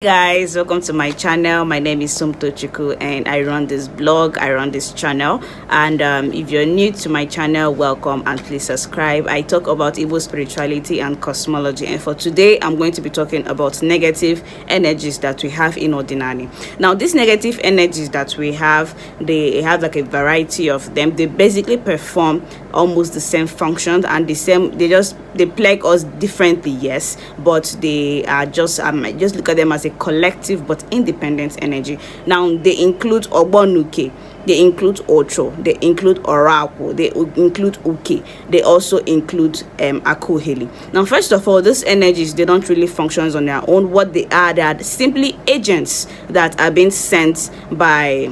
Guys, welcome to my channel. My name is Somtochukwu and I run this blog, I run this channel. And if you're new to my channel, welcome and please subscribe. I talk about Igbo spirituality and cosmology, and for today I'm going to be talking about negative energies that we have in Ordinary. Now these negative energies that we have, they have like a variety of them. They basically perform almost the same functions and they plague us differently, yes, but they are just just look at them as a collective but independent energy. Now they include Ogbonuke, they include Ocho, they include Oraku, they include Uke, they also include Akoheli. Now first of all, these energies, they don't really function on their own. What they are simply agents that are being sent by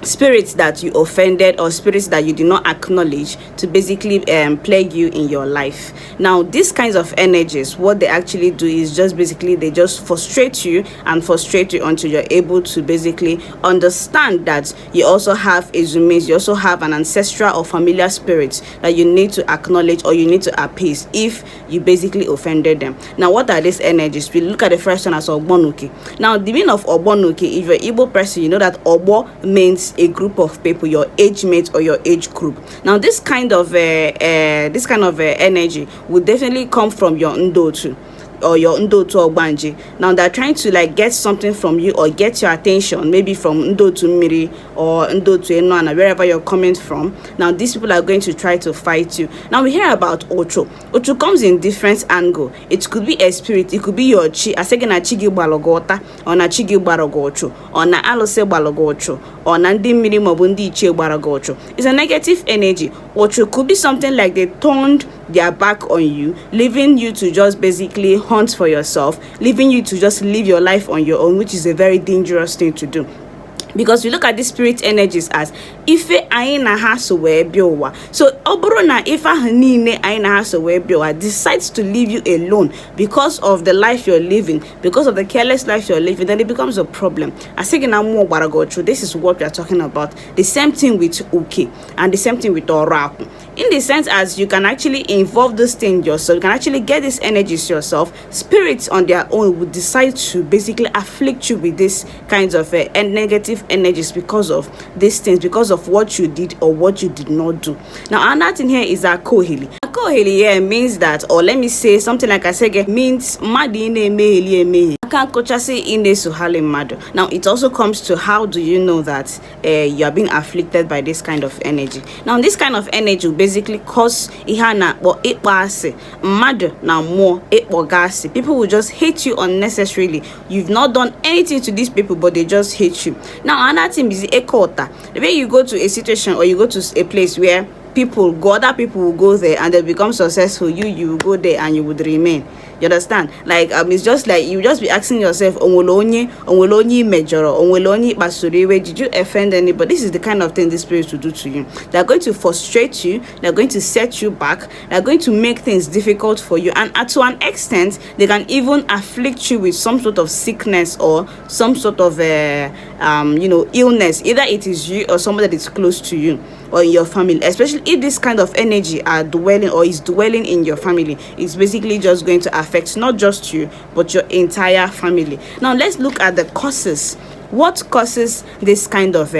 spirits that you offended or spirits that you did not acknowledge to basically plague you in your life. Now these kinds of energies, what they actually do is just basically they just frustrate you until you're able to basically understand that you also have Izumis, you also have an ancestral or familiar spirit that you need to acknowledge or you need to appease if you basically offended them. Now what are these energies? We look at the first one as Ogbonuke. Now the meaning of Ogbonuke, if you're an Igbo person, you know that Ogbo means a group of people, your age mate or your age group. Now this kind of energy will definitely come from your Ndotu or your Ndotu Ogbanje. Now they're trying to like get something from you or get your attention, maybe from Ndotu Miri or Ndotu Enwana, wherever you're coming from. Now these people are going to try to fight you. Now we hear about Ocho. Ocho comes in different angle. It could be a spirit, it could be your chi, asegena chigi balogota, or na chigi baragocho, or na alose balogocho, or na ndi miri mobundi iche baragocho. It's a negative energy. Ocho could be something like they turned their back on you, leaving you to just basically hunt for yourself, leaving you to just live your life on your own, which is a very dangerous thing to do. Because we look at these spirit energies as ife aina haso we biowa. So oboro na ifa hanine aina haso we biowa decides to leave you alone because of the life you're living, because of the careless life you're living, then it becomes a problem. I think in more baragochu, this is what we are talking about. The same thing with Uke and the same thing with Oraku. In the sense as you can actually involve this thing yourself, you can actually get these energies yourself. Spirits on their own would decide to basically afflict you with these kinds of negative energies because of these things, because of what you did or what you did not do. Now another thing here is Akoheli. Akoheli here means that, or let me say something like I said, means madine meheli emehi. Now it also comes to how do you know that you are being afflicted by this kind of energy. Now this kind of energy will basically cause ihana or ipase mad now more ipogasi. People will just hate you unnecessarily. You've not done anything to these people, but they just hate you. Now another thing is ekota. The way you go to a situation or you go to a place where other people will go there and they become successful, you will go there and you would remain. You understand? Like it's just like you just be asking yourself, onwelonyi mejoro, onwelonyi basuriwe, did you offend anybody? This is the kind of thing the spirits will do to you. They're going to frustrate you, they're going to set you back, they're going to make things difficult for you, and to an extent they can even afflict you with some sort of sickness or some sort of illness. Either it is you or somebody that is close to you or in your family, especially if this kind of energy are dwelling or is dwelling in your family. It's basically just going to affect not just you but your entire family. Now let's look at the causes. What causes this kind of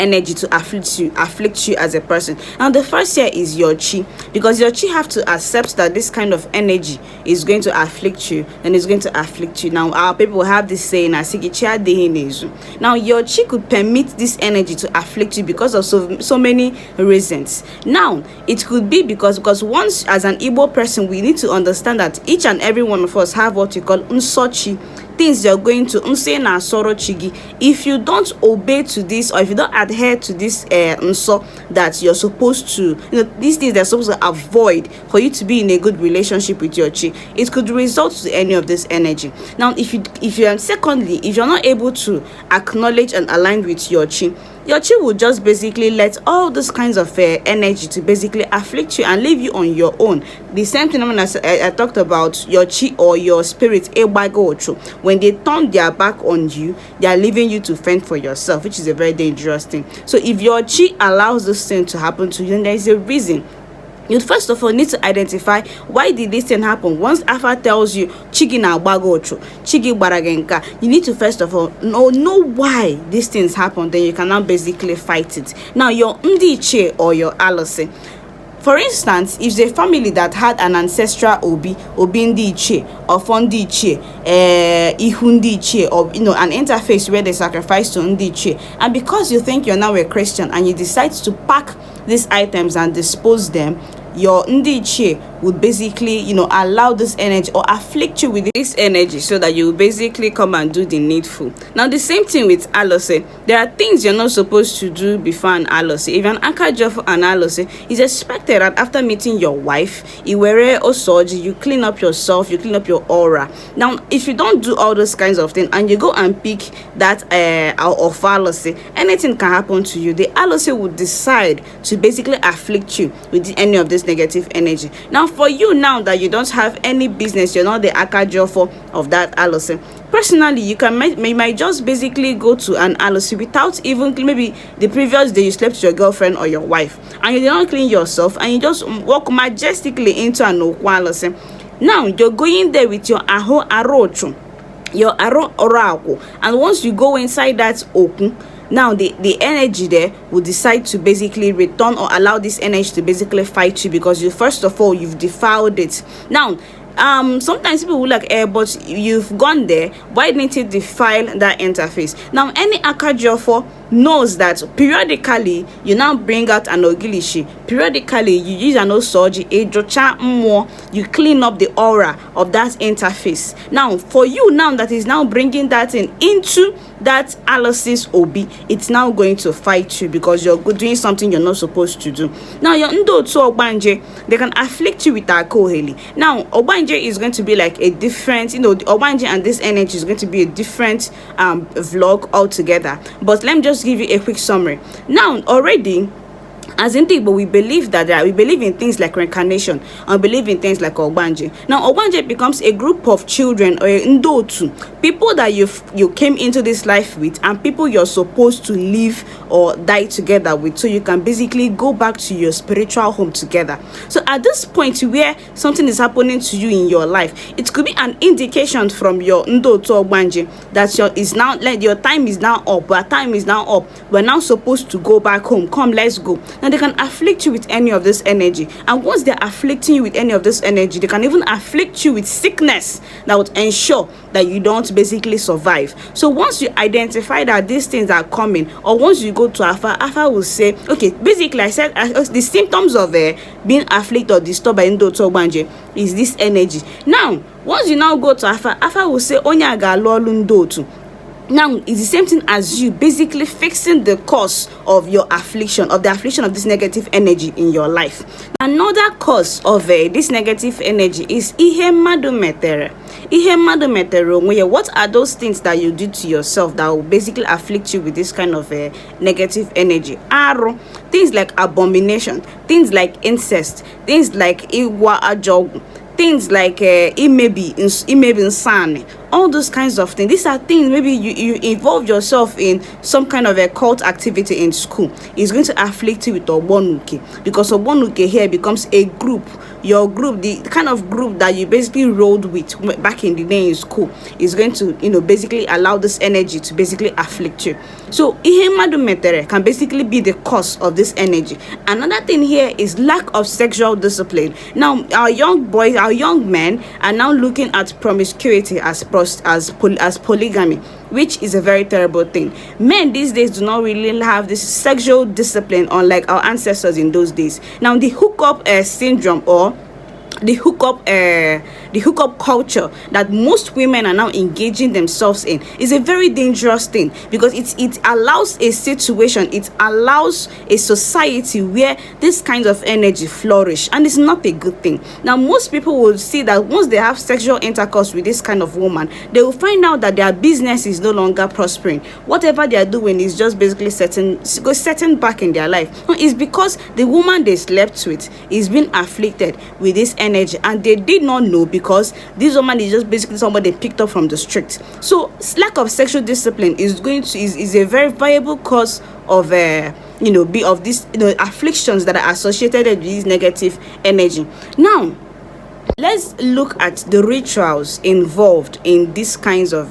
energy to afflict you as a person? And the first here is your chi, because your chi have to accept that this kind of energy is going to afflict you, and it's going to afflict you. Now our people have this saying, now your chi could permit this energy to afflict you because of so many reasons. Now it could be because once as an Igbo person we need to understand that each and every one of us have what we call unsochi, things you're going to unse na soro chigi. If you don't obey to this, or if you don't adhere to this unso that you're supposed to, these things they're supposed to avoid for you to be in a good relationship with your chi, it could result to any of this energy. Now if you're not able to acknowledge and align with your chi will just basically let all those kinds of energy to basically afflict you and leave you on your own. The same thing I talked about your chi or your spirit, when they turn their back on you, they are leaving you to fend for yourself, which is a very dangerous thing. So if your chi allows this thing to happen to you, then there is a reason you first of all need to identify why did this thing happen. Once Alpha tells you chigi na agbagocho, chigi baragenka, you need to first of all know why these things happen. Then you can now basically fight it. Now your ndiche or your alose, for instance, if the family that had an ancestral obi ndiche or fondiche, ihundiche, or an interface where they sacrifice to ndiche, and because you think you're now a Christian and you decide to pack these items and dispose them, your ndiche would basically allow this energy or afflict you with this energy so that you basically come and do the needful. Now the same thing with alose. There are things you're not supposed to do before an alose. If an akajo for an alose, it's expected that after meeting your wife, you clean up yourself, you clean up your aura. Now if you don't do all those kinds of things and you go and pick that of alose, anything can happen to you. The alose would decide to basically afflict you with any of this negative energy. Now for you, now that you don't have any business, you're not the akajofo of that alose, personally you might just basically go to an alose without even, maybe the previous day you slept with your girlfriend or your wife and you did not clean yourself and you just walk majestically into an alose. Now you're going there with your aho arocho, your aro oraku, and once you go inside that okun, now the energy there will decide to basically return or allow this energy to basically fight you, because you first of all you've defiled it. Now sometimes people will like, but you've gone there, why didn't you defile that interface? Now any akajofo knows that periodically you now bring out an ogilishi, periodically you use an osoji, a jocha more, you clean up the aura of that interface. Now for you now that is now bringing that into that allosis obi, it's now going to fight you because you're doing something you're not supposed to do. Now your ndo to obanje, they can afflict you with akoheli. Now obanje is going to be like a different, the obanje and this energy is going to be a different vlog altogether, but let me just give you a quick summary. Now already, as in Igbo, we believe that we believe in things like reincarnation and believe in things like Ogbanje. Now Ogbanje becomes a group of children or ndotu, people that you came into this life with and people you're supposed to live or die together with, so you can basically go back to your spiritual home together. So at this point where something is happening to you in your life, it could be an indication from your ndotu Ogbanje that your time is now up, our time is now up, we're now supposed to go back home, come, let's go. Now they can afflict you with any of this energy, and once they're afflicting you with any of this energy, they can even afflict you with sickness that would ensure that you don't basically survive. So once you identify that these things are coming, or once you go to Alpha will say, okay, basically I said the symptoms of being afflicted or disturbed by Ndoto Ogbanje is this energy. Now once you now go to Alpha will say onyaga lolu ndotu. Now it's the same thing as you basically fixing the cause of your affliction, of the affliction of this negative energy in your life. Another cause of this negative energy is ihe madu metere. Ihe madu metere. What are those things that you do to yourself that will basically afflict you with this kind of negative energy? Aro, things like abomination, things like incest, things like iwa ajogu, things like imebi insane, all those kinds of things. These are things maybe you involve yourself in some kind of a cult activity in school. It's going to afflict you with obonuke, because obonuke here becomes a group. Your group, the kind of group that you basically rode with back in the day in school, is going to basically allow this energy to basically afflict you. So ihe madu metere can basically be the cause of this energy. Another thing here is lack of sexual discipline. Now our young boys, our young men are now looking at promiscuity as polygamy, which is a very terrible thing. Men these days do not really have this sexual discipline unlike our ancestors in those days. Now the hookup syndrome, or the hookup culture that most women are now engaging themselves in, is a very dangerous thing, because it allows a situation, it allows a society where this kind of energy flourish, and it's not a good thing. Now most people will see that once they have sexual intercourse with this kind of woman, they will find out that their business is no longer prospering. Whatever they are doing is just basically setting back in their life. It's because the woman they slept with is being afflicted with this energy energy, and they did not know because this woman is just basically somebody they picked up from the street. So lack of sexual discipline is a very viable cause of be of these afflictions that are associated with this negative energy. Now let's look at the rituals involved in these kinds of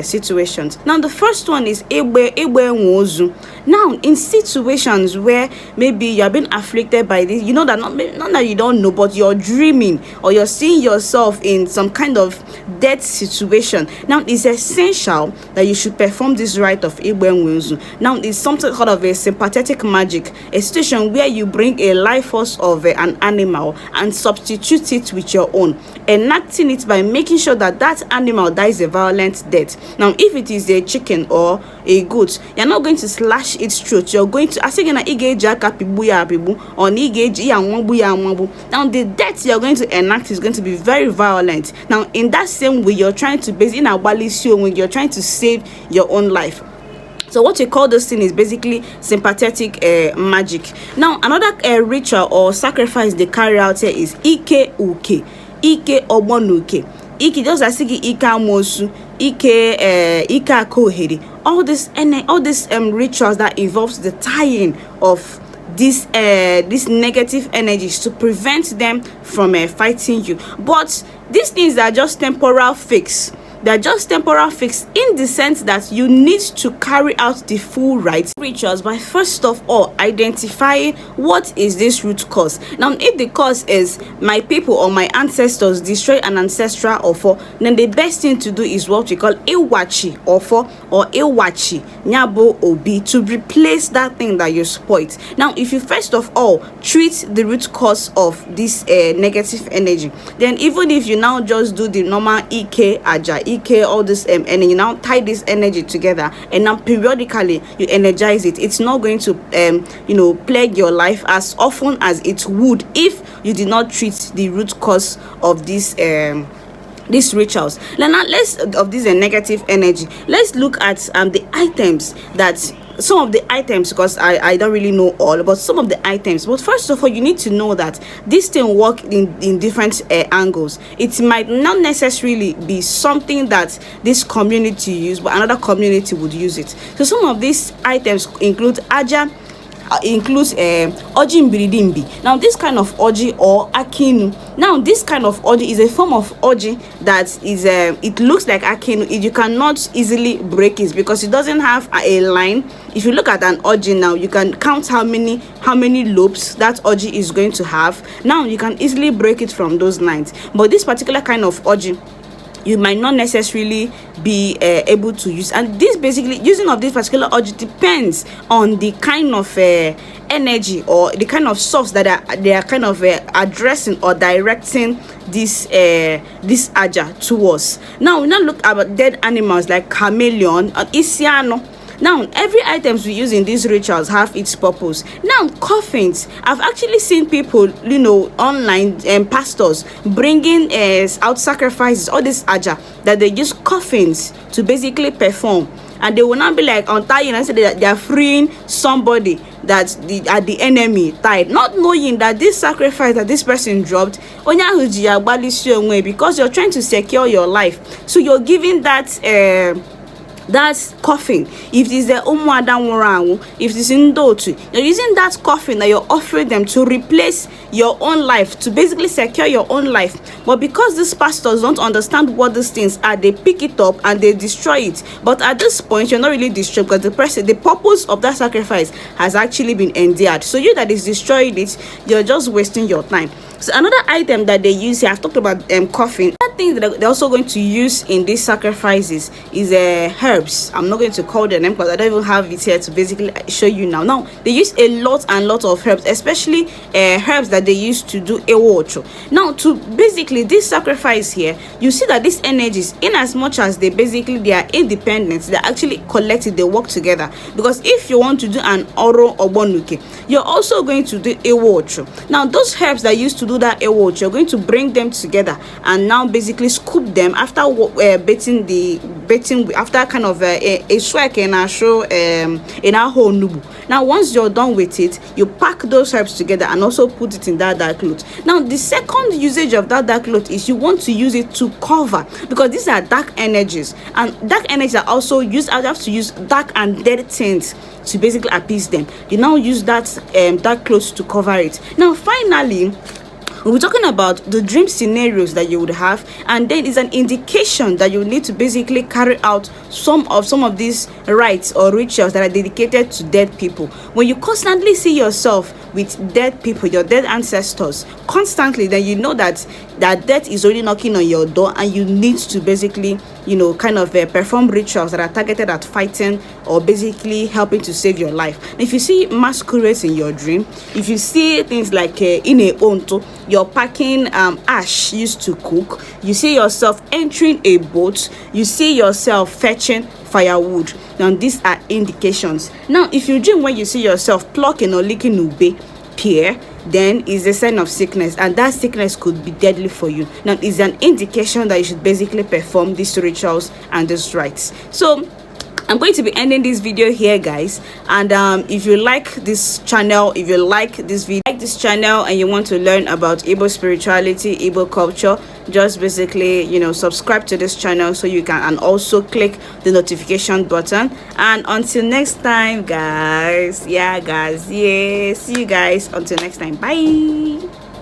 situations. Now the first one is Igbo Nwozu. Now in situations where maybe you're being afflicted by this, that not that you don't know, but you're dreaming or you're seeing yourself in some kind of death situation. Now it's essential that you should perform this rite of Igbo Nwozu. Now it's something called of a sympathetic magic, a situation where you bring a life force of an animal and substitute it with your own, enacting it by making sure that that animal dies a violent death. Now if it is a chicken or a goat, you're not going to slash its throat. You're going to now the death you're going to enact is going to be very violent. Now in that same way, you're trying to when you're trying to save your own life. So what we call this thing is basically sympathetic magic. Now another ritual or sacrifice they carry out here is Ike Uke, Ike Obonuke, Ike just as Ike Amosu, Ike Akoheri. All these rituals that involves the tying of these negative energies to prevent them from fighting you. But these things are just temporal fix. They're just temporal fix in the sense that you need to carry out the full rites rituals by first of all identifying what is this root cause. Now if the cause is my people or my ancestors destroyed an ancestral offer, then the best thing to do is what we call Iwachi offer or Iwachi Nyabo Obi, to replace that thing that you spoiled. Now if you first of all treat the root cause of this negative energy, then even if you now just do the normal Ike Aja, Ike, all this and then you now tie this energy together and now periodically you energize it, it's not going to plague your life as often as it would if you did not treat the root cause of these rituals. Now let's of this negative energy, let's look at the items that some of the items, because I don't really know all about some of the items. But first of all, you need to know that this thing work in different angles. It might not necessarily be something that this community use, but another community would use it. So some of these items include aja, includes oji mbiridimbi. Now this kind of oji or akinu, now this kind of oji is a form of oji that is it looks like akinu. You cannot easily break it because it doesn't have a line. If you look at an oji now, you can count how many lobes that oji is going to have. Now you can easily break it from those lines, but this particular kind of oji you might not necessarily be able to use. And this basically using of this particular oji depends on the kind of energy or the kind of source that they are kind of addressing or directing this aja towards. Now we now look at dead animals like chameleon or isiano. Now every items we use in these rituals have its purpose. Now coffins, I've actually seen people online pastors bringing out sacrifices, all this aja, that they use coffins to basically perform, and they will not be like untying and say that they are freeing somebody that the enemy tied, not knowing that this sacrifice that this person dropped because you're trying to secure your life. So you're giving that coffin, if it is the Umuadanwurangu, if it is Ndotu, you're using that coffin that you're offering them to replace your own life, to basically secure your own life. But because these pastors don't understand what these things are, they pick it up and they destroy it. But at this point, you're not really destroyed because the purpose of that sacrifice has actually been endeared. So you that is destroying it, you're just wasting your time. So another item that they use here, I've talked about coffin. Another thing that they're also going to use in these sacrifices is herbs. I'm not going to call the name because I don't even have it here to basically show you now. Now they use a lot of herbs, especially herbs that they use to do ewocho. Now to basically this sacrifice here, you see that these energies, in as much as they are independent, they're actually collected, they work together. Because if you want to do an oro obonuke, you're also going to do ewocho. Now those herbs that used to do that ewocho, you're going to bring them together and now basically scoop them after beating the bathing after kind of a swag in our show in our whole nubu. Now once you're done with it, you pack those herbs together and also put it in that dark cloth. Now the second usage of that dark cloth is you want to use it to cover, because these are dark energies, and dark energies are also used. I have to use dark and dead things to basically appease them. You now use that dark cloth to cover it. Now finally, we're talking about the dream scenarios that you would have, and then it's an indication that you need to basically carry out some of these rites or rituals that are dedicated to dead people. When you constantly see yourself with dead people, your dead ancestors constantly, then you know that death is already knocking on your door, and you need to basically, you know, kind of perform rituals that are targeted at fighting or basically helping to save your life. If you see masquerades in your dream, if you see things like in a onto, you're packing ash used to cook, you see yourself entering a boat, you see yourself fetching firewood, now these are indications. Now if you dream when you see yourself plucking or licking ube pear, then is a sign of sickness, and that sickness could be deadly for you. Now it's an indication that you should basically perform these rituals and these rites. So I'm going to be ending this video here, guys, and if you like this channel, if you like this video, and you want to learn about Igbo spirituality, Igbo culture, just basically, you know, subscribe to this channel so you can, and also click the notification button. And until next time, guys, see you guys until next time, bye.